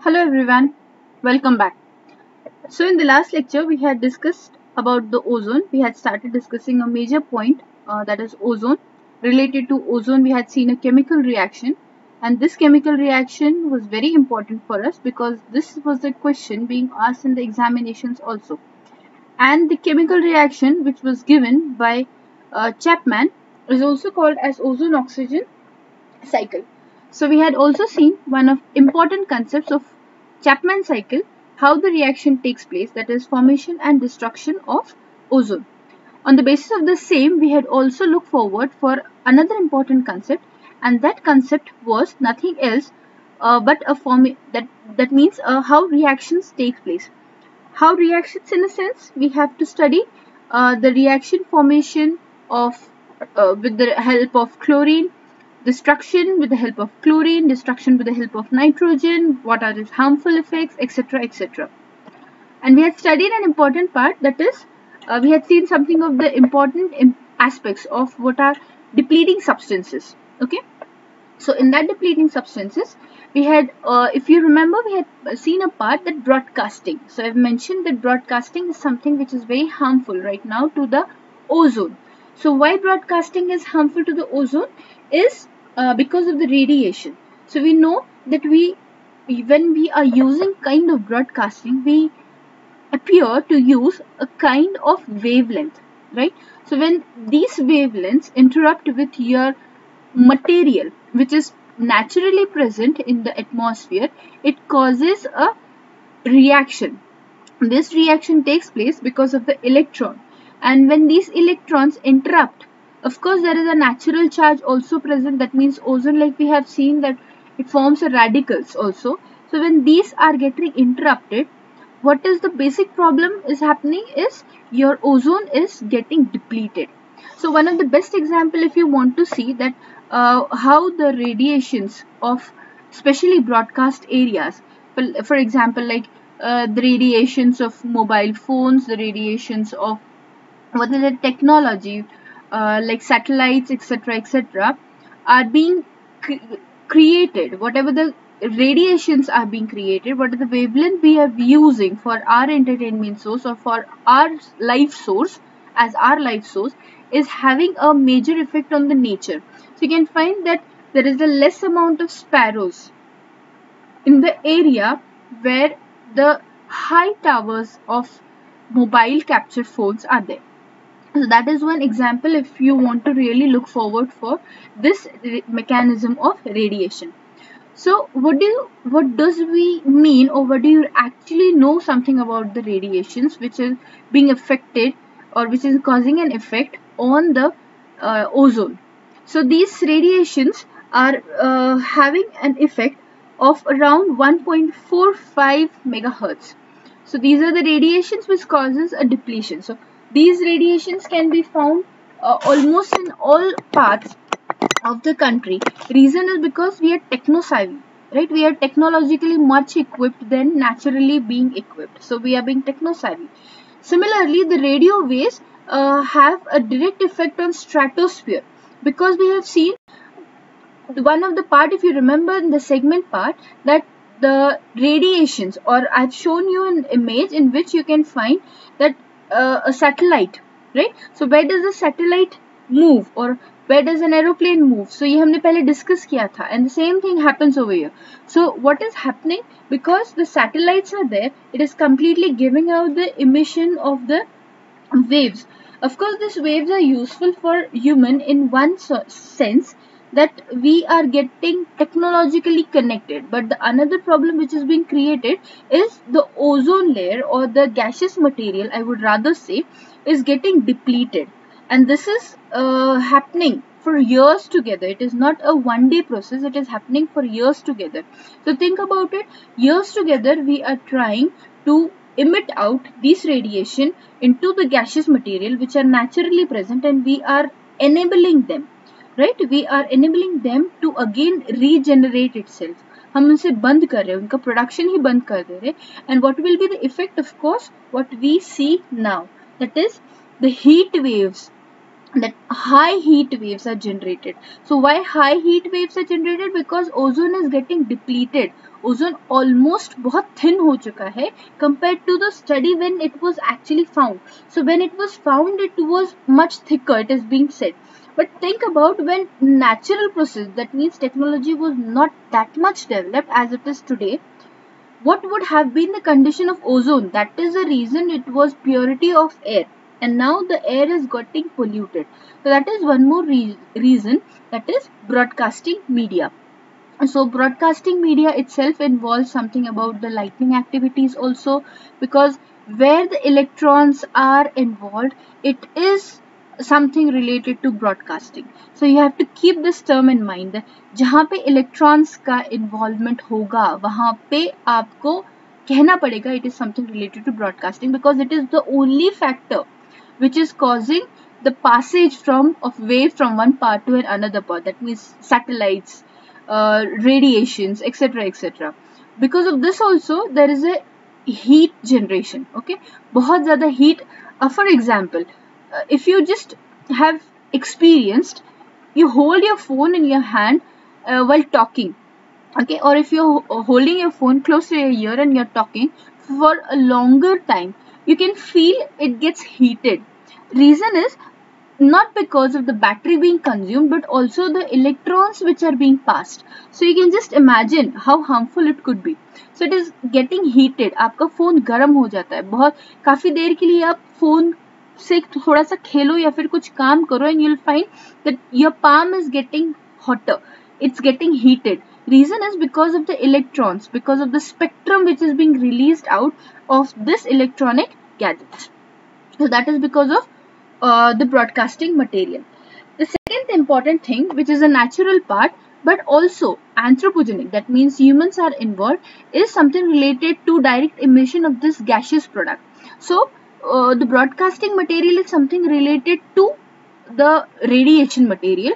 Hello everyone, welcome back. So in the last lecture we had discussed about the ozone. We had started discussing a major point that is ozone. Related to ozone we had seen a chemical reaction, and this chemical reaction was very important for us because this was the question being asked in the examinations also. And the chemical reaction which was given by Chapman is also called as ozone oxygen cycle. So we had also seen one of important concepts of Chapman cycle, how the reaction takes place, that is formation and destruction of ozone. On the basis of the same, we had also looked forward for another important concept, and that concept was nothing else but a that means how reactions take place. How reactions, in a sense, we have to study the reaction formation of with the help of chlorine, destruction with the help of chlorine, destruction with the help of nitrogen, what are its harmful effects, etc. etc. And we had studied an important part, that is, we had seen something of the important aspects of what are depleting substances. Okay. So in that depleting substances, we had, if you remember, we had seen a part that broadcasting. So I've mentioned that broadcasting is something which is very harmful right now to the ozone. So why broadcasting is harmful to the ozone is because of the radiation. So we know that when we are using kind of broadcasting, we appear to use a kind of wavelength, right? So when these wavelengths interrupt with your material which is naturally present in the atmosphere, it causes a reaction. This reaction takes place because of the electron, and when these electrons interrupt, of course there is a natural charge also present. That means ozone, like we have seen that it forms a radicals also. So when these are getting interrupted, what is the basic problem is happening is your ozone is getting depleted. So one of the best example, if you want to see that how the radiations of especially broadcast areas, for example, like the radiations of mobile phones, the radiations of what is the technology, like satellites, etc., etc., are being created. Whatever the radiations are being created, what are the wavelength we are using for our entertainment source or for our life source, as our life source, is having a major effect on the nature. So you can find that there is a less amount of sparrows in the area where the high towers of mobile capture phones are there. So that is one example if you want to really look forward for this mechanism of radiation. So what does we mean, or what do you actually know something about the radiations which is being affected or which is causing an effect on the ozone? So these radiations are having an effect of around 1.45 megahertz. So these are the radiations which causes a depletion. So these radiations can be found almost in all parts of the country. Reason is because we are techno savvy, right? We are technologically much equipped than naturally being equipped. So we are being techno savvy. Similarly, the radio waves have a direct effect on stratosphere, because we have seen one of the part, if you remember in the segment part, that the radiations, or I've shown you an image in which you can find that a satellite, right? So where does the satellite move, or where does an aeroplane move? So ये हमने पहले discuss किया था, and the same thing happens over here. So what is happening, because the satellites are there, it is completely giving out the emission of the waves. Of course, these waves are useful for human in one sense, that we are getting technologically connected, but the another problem which is being created is the ozone layer, or the gaseous material, I would rather say, is getting depleted, and this is happening for years together. It is not a one day process, it is happening for years together. So think about it, years together we are trying to emit out this radiation into the gaseous material which are naturally present, and we are enabling them, right? We are enabling them to again regenerate itself. हम उनसे बंद कर रहे हैं, उनका production ही बंद कर दे रहे हैं. And what will be the effect? Of course, what we see now, that is the heat waves that high heat waves are generated. So why high heat waves are generated? Because ozone is getting depleted. Ozone almost बहुत thin हो चुका है compared to the study when it was actually found. So when it was found, it was much thicker, it is being said. But think about when natural process, that means technology was not that much developed as it is today, what would have been the condition of ozone? That is the reason it was purity of air, and now the air is getting polluted. So that is one more reason, that is broadcasting media. So broadcasting media itself involves something about the lightning activities also, because where the electrons are involved, it is something related to broadcasting. So you have to keep this term in mind. जहाँ पे electrons का involvement होगा, वहाँ पे आपको कहना पड़ेगा it is something related to broadcasting, because it is the only factor which is causing the passage of wave from one part to another part. That means satellites, radiations, etc., etc. Because of this also there is a heat generation. Okay, बहुत ज़्यादा heat. For example, if you just have experienced, you hold your phone in your hand while talking, okay, or if you're holding your phone close to your ear and you're talking for a longer time, you can feel it gets heated. Reason is not because of the battery being consumed, but also the electrons which are being passed. So you can just imagine how harmful it could be. So it is getting heated. आपका phone गर्म हो जाता है बहुत, काफी देर के लिए आप फोन से थोड़ा सा खेलो या फिर कुछ काम करो, and you'll find that your palm is getting hotter, it's getting heated. Reason is because of the electrons, because of the spectrum which is being released out of this electronic gadget. So that is because of the broadcasting material. The second important thing, which is a natural part but also anthropogenic, that means humans are involved, is something related to direct emission of this gaseous product. So the broadcasting material is something related to the radiation material,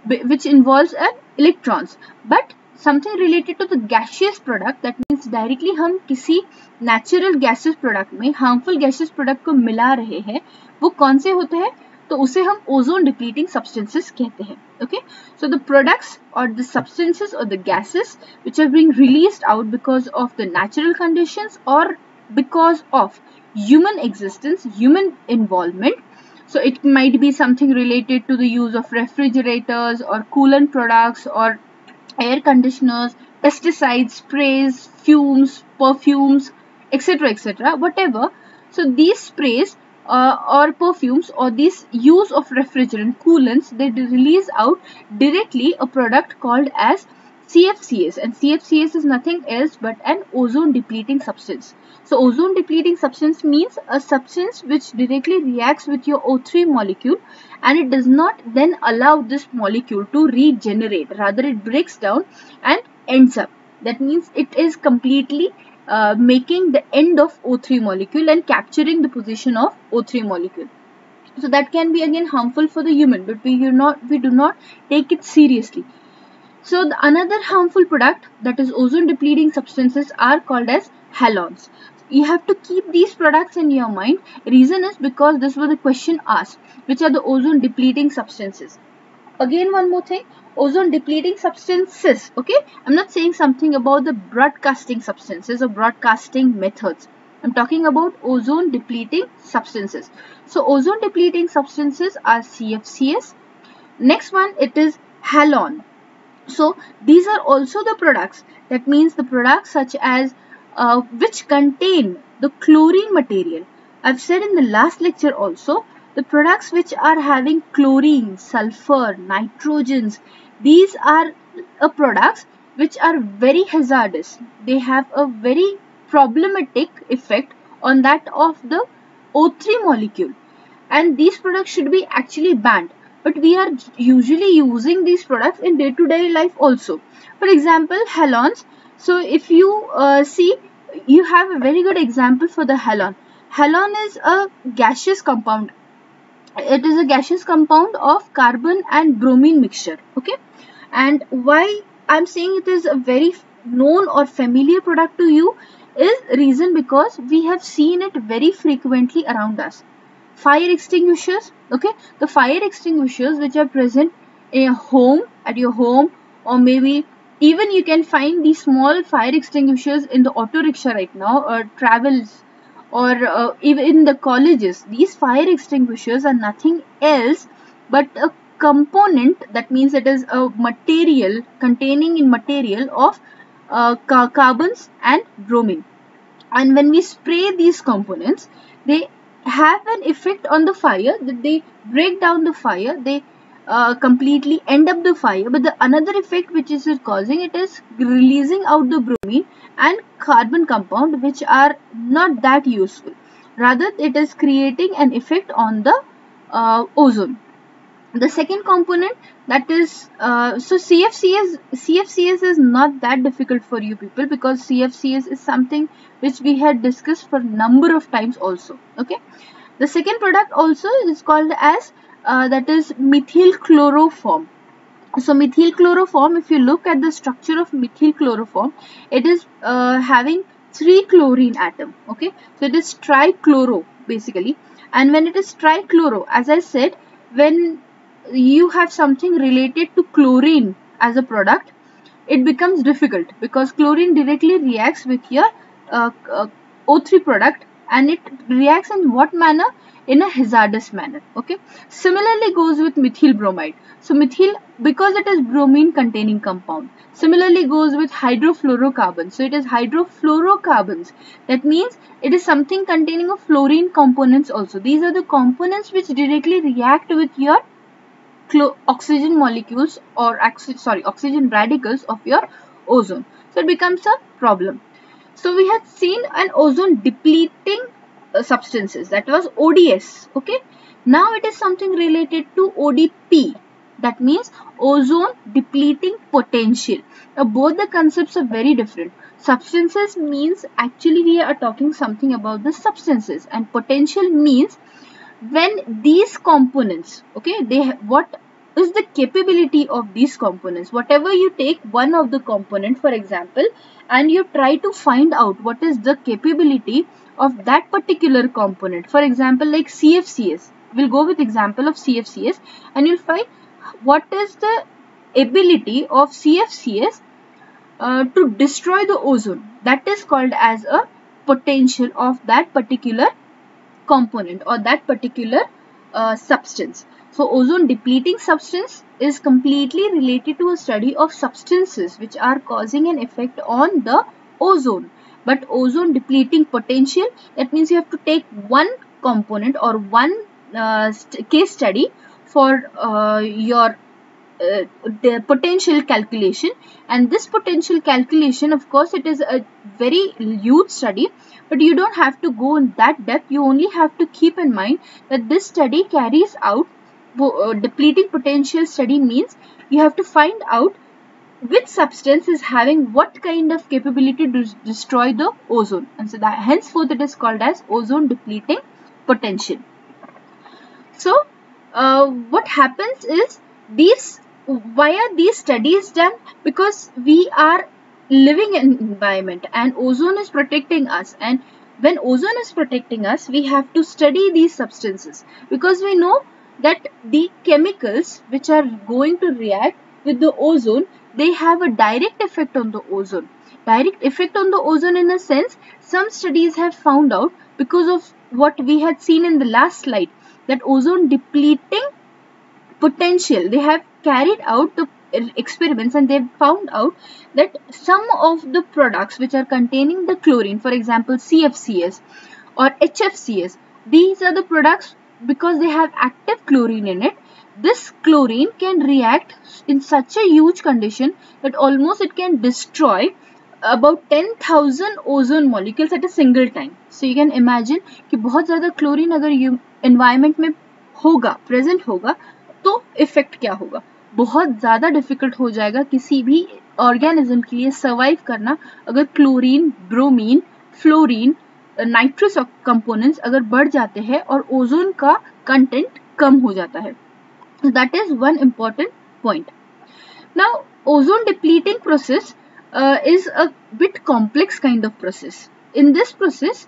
which involves electrons, but something related to the gaseous product, that means directly हम किसी natural gaseous product में harmful gaseous product को मिला रहे हैं, वो कौन से होते हैं? तो उसे हम ozone depleting substances कहते हैं. Okay, so the products or the substances or the gases which are being released out because of the natural conditions or because of human existence, human involvement. So it might be something related to the use of refrigerators or coolant products or air conditioners, pesticides, sprays, fumes, perfumes, etc., etc., whatever. So these sprays or perfumes or this use of refrigerant coolants, they release out directly a product called as CFCs, and CFCs is nothing else but an ozone depleting substance. So ozone depleting substance means a substance which directly reacts with your O3 molecule, and it does not then allow this molecule to regenerate, rather it breaks down and ends up. That means it is completely making the end of O3 molecule and capturing the position of O3 molecule. So that can be again harmful for the human, but we do not take it seriously. So another harmful product, that is ozone depleting substances, are called as halons. You have to keep these products in your mind. Reason is because this was the question asked, which are the ozone depleting substances. Again, one more thing, ozone depleting substances. Okay, I'm not saying something about the broadcasting substances or broadcasting methods. I'm talking about ozone depleting substances. So ozone depleting substances are CFCs. Next one, it is halon. So these are also the products, that means the products such as which contain the chlorine material. I've said in the last lecture also, the products which are having chlorine, sulfur, nitrogens, these are products which are very hazardous. They have a very problematic effect on that of the O3 molecule, and these products should be actually banned. But we are usually using these products in day-to-day life also. For example, halons. So if you see, you have a very good example for the halon. Halon is a gaseous compound. It is a gaseous compound of carbon and bromine mixture. Okay, and why I'm saying it is a very known or familiar product to you is reason because we have seen it very frequently around us. fire extinguishers. Okay, the fire extinguishers which are present in a home, at your home, or maybe even you can find these small fire extinguishers in the auto rickshaw right now, or travels, or even in the colleges. These fire extinguishers are nothing else but a component, that means it is a material containing in material of carbons and bromine. And when we spray these components, they have an effect on the fire, that they break down the fire, they completely end up the fire. But the another effect which is it causing, it is releasing out the bromine and carbon compound, which are not that useful. Rather, it is creating an effect on the ozone. The second component, that is so CFCs is not that difficult for you people, because CFCs is something which we had discussed for number of times also. Okay, the second product also is called as that is methyl chloroform. So methyl chloroform, if you look at the structure of methyl chloroform, it is having 3 chlorine atom. Okay, so it is trichloro basically. And when it is trichloro, as I said, when you have something related to chlorine as a product, it becomes difficult, because chlorine directly reacts with your O3 product, and it reacts in what manner? In a hazardous manner. Okay, similarly goes with methyl bromide. So methyl, because it is bromine containing compound, similarly goes with hydrofluorocarbons. So it is hydrofluorocarbons, that means it is something containing of fluorine components also. These are the components which directly react with your oxygen molecules, or oxygen radicals of your ozone. So it becomes a problem. So we had seen an ozone depleting substances, that was ODS. Okay, now it is something related to ODP, that means ozone depleting potential. Now both the concepts are very different. Substances means actually we are talking something about the substances, and potential means when these components, okay, what is the capability of these components. Whatever you take one of the component, for example, and you try to find out what is the capability of that particular component. For example, like CFCs, we'll go with example of CFCs, and you'll find what is the ability of CFCs to destroy the ozone. That is called as a potential of that particular component or that particular substance. So ozone depleting substance is completely related to a study of substances which are causing an effect on the ozone. But ozone depleting potential, that means you have to take one component or one case study for your the potential calculation. And this potential calculation, of course, it is a very huge study, but you don't have to go in that depth. You only have to keep in mind that this study carries out depleting potential study, means you have to find out which substance is having what kind of capability to destroy the ozone, and so that henceforth it is called as ozone depleting potential. So what happens is, why are these studies done? Because we are living in environment and ozone is protecting us, and when ozone is protecting us, we have to study these substances, because we know that the chemicals which are going to react with the ozone, they have a direct effect on the ozone. Direct effect on the ozone in a sense, some studies have found out, because of what we had seen in the last slide, that ozone depleting potential, they have carried out the experiments, and they've found out that some of the products which are containing the chlorine, for example CFCs or HFCs, these are the products, because they have active chlorine in it, this chlorine can react in such a huge condition that almost it can destroy about 10,000 ozone molecules at a single time. So you can imagine कि बहुत ज़्यादा chlorine अगर environment में होगा, present होगा, तो effect क्या होगा? बहुत ज़्यादा difficult हो जाएगा किसी भी organism के लिए survive करना, अगर chlorine, bromine, fluorine, nitrous components अगर बढ़ जाते हैं और ozone का content कम हो जाता है. So that is one important point. Now, ozone depleting process is a bit complex kind of process. In this process,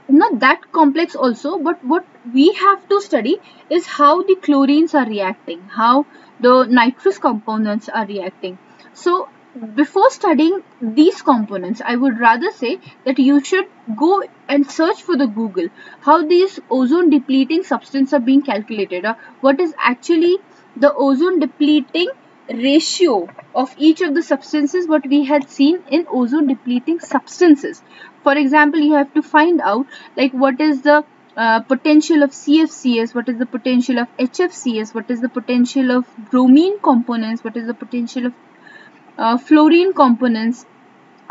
not that complex also, but what we have to study is how the chlorines are reacting, how the nitrous components are reacting. So before studying these components, I would rather say that you should go and search for the Google how these ozone depleting substances are being calculated, or what is actually the ozone depleting ratio of each of the substances what we had seen in ozone depleting substances. For example, you have to find out like what is the potential of CFCs, what is the potential of HFCs, what is the potential of bromine components, what is the potential of fluorine components,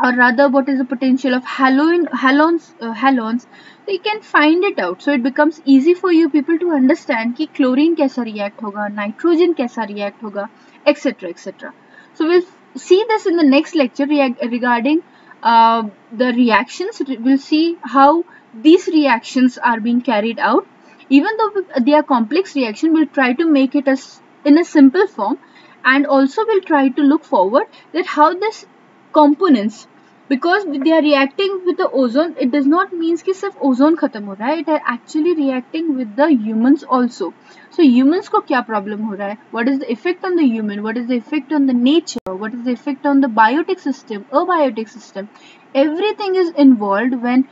or rather what is the potential of halogens. So you can find it out, so it becomes easy for you people to understand कि chlorine कैसा react होगा, nitrogen कैसा react होगा, etc etc. So we'll see this in the next lecture regarding the reactions. We'll see how these reactions are being carried out. Even though they are complex reaction, we'll try to make it as in a simple form, and also we'll try to look forward that how this components, because they are reacting with the ozone, it does not mean कि सिर्फ ozone खत्म हो रहा है, it are actually reacting with the humans also. So humans को क्या problem हो रहा है, what is the effect on the human, what is the effect on the nature, what is the effect on the biotic system, abiotic system, everything is involved when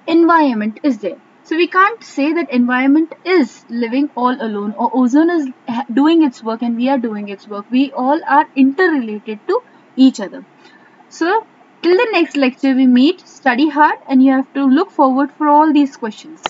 environment is there. So we can't say that environment is living all alone or ozone is doing its work and we are doing its work. We all are interrelated to each other. So till the next lecture we meet, study hard and you have to look forward for all these questions.